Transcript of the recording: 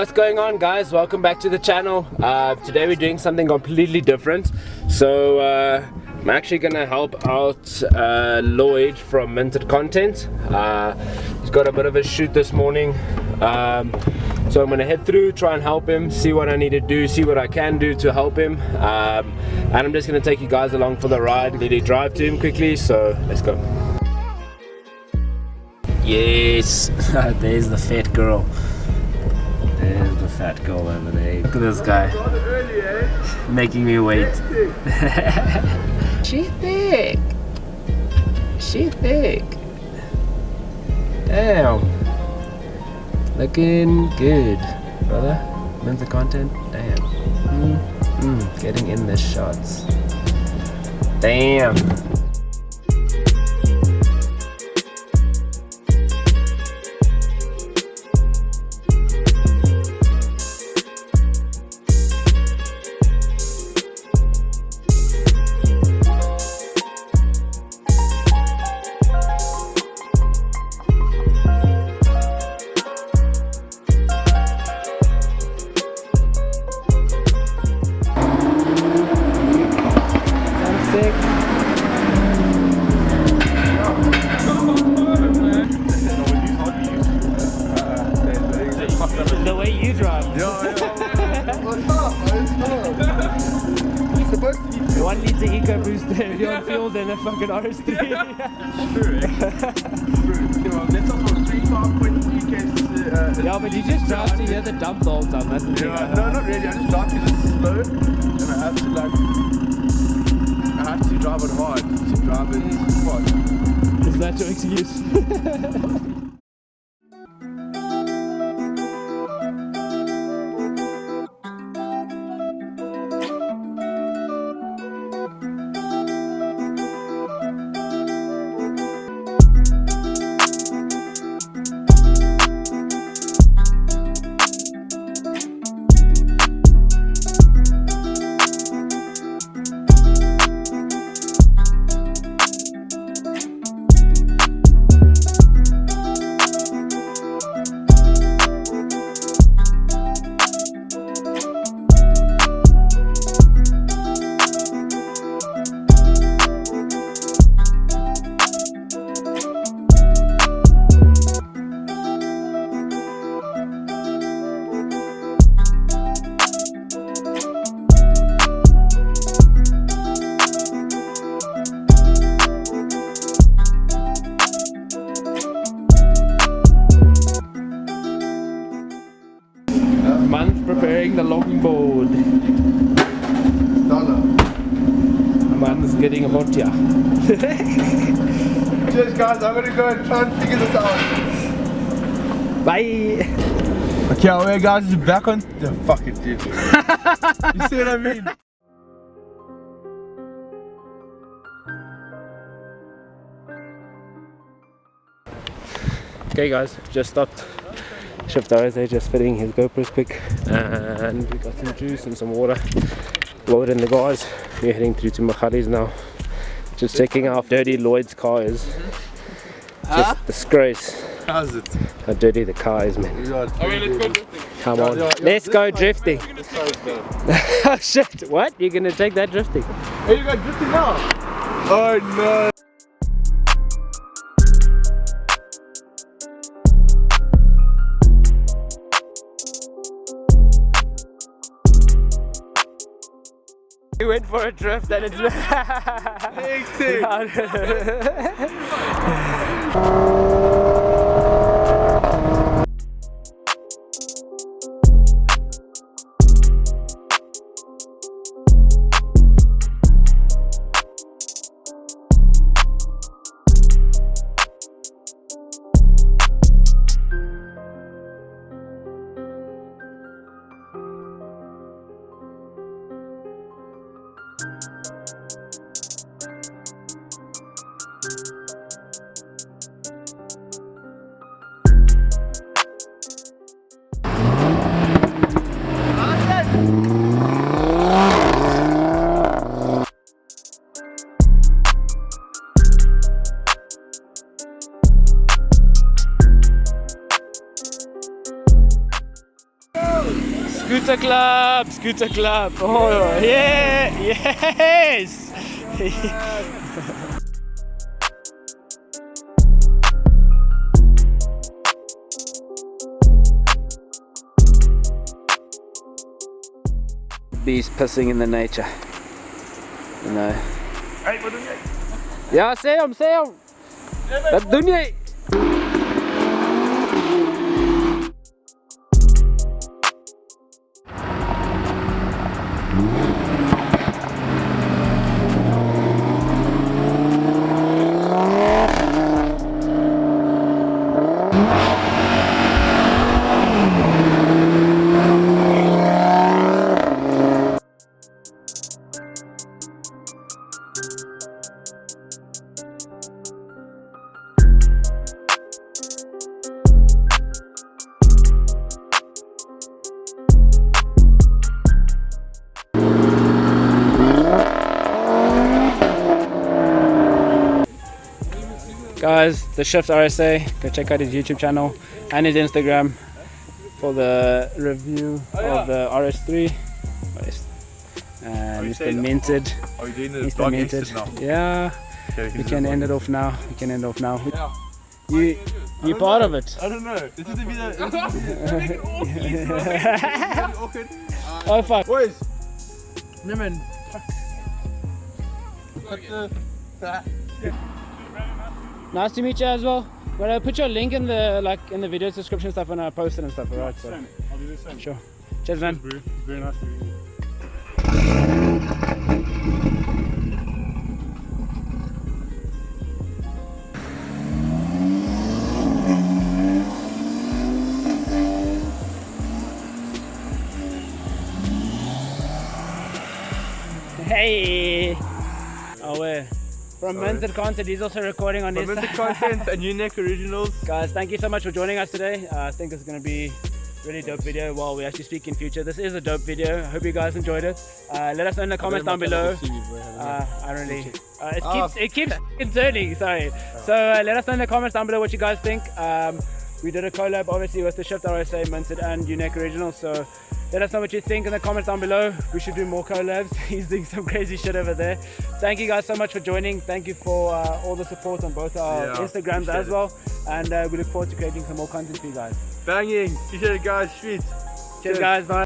What's going on, guys? Welcome back to the channel. Today we're doing something completely different. So I'm actually gonna help out Lloyd from Minted Content. He's got a bit of a shoot this morning, so I'm gonna head through, try and help him, see what I need to do, see what I can do to help him, and I'm just gonna take you guys along for the ride. Really drive to him quickly, so let's go. Yes, there's the fat girl. There's the fat girl over there. Look at this guy making me wait. She's thick. She's thick. Damn. Looking good, brother. Minted content. Damn. Getting in the shots. Damn. The way you drive. Yeah. 1 litre EcoBoost if you're on fuel than a fucking RS3. True. Yeah, but you just drive to hear the dump the whole time. That's the thing. No, not really. I just drive because it's slow, and I have to drive it hard to drive it fast. Is that your excuse? Man's preparing the longboard. Man's getting a vodka. Cheers, guys. I'm gonna go and try and figure this out. Bye. Okay, alright, guys. Is back on the fucking dude. You see what I mean? Okay, guys, just stopped. THESHIFTRSA just fitting his GoPros quick, and we got some juice and some water. Lloyd and the guys, we're heading through to Machari's now. Just checking how dirty Lloyd's car is. Just disgrace. How's it? How dirty the car is, man. Let's go drifting. Come on, let's go drifting. Oh shit, what? You're gonna take that drifting? Hey, you got drifting now? Oh no. We went for a drift and it's Scooter Club, Scooter Club. Oh yeah, yes. Bees pissing in the nature. You know. Hey, wat doe jij? Ja, sê hom. Wat doen jy? Guys, THESHIFTRSA, go check out his YouTube channel and his Instagram for the review of the RS3. And it's been minted. Oh, you're doing the It's been minted. Yeah, we can end it off now. You're part of it. I don't know. This is wieder. Oh fuck. Boys. Nehmen. Nice to meet you as well. But I'll put your link in the video description stuff when I post it and stuff. Alright. So. I'll do the same. Sure. Cheers, man. Very nice to meet you. Hey. Oh where? From MINTEDCNTNT, he's also recording on this. MINTEDCNTNT and Yunek originals. Guys, thank you so much for joining us today. I think it's going to be a really dope video while we actually speak in future. This is a dope video. I hope you guys enjoyed it. Let us know in the comments down below. It keeps turning, sorry. So let us know in the comments down below what you guys think. We did a collab obviously with THESHIFTRSA, Minted and Yunek original. So let us know what you think in the comments down below. We should do more collabs. He's doing some crazy shit over there. Thank you guys so much for joining. Thank you for all the support on both our Instagrams as well. And we look forward to creating some more content for you guys. Banging. Appreciate it, guys. Sweet. Cheers guys. Bye.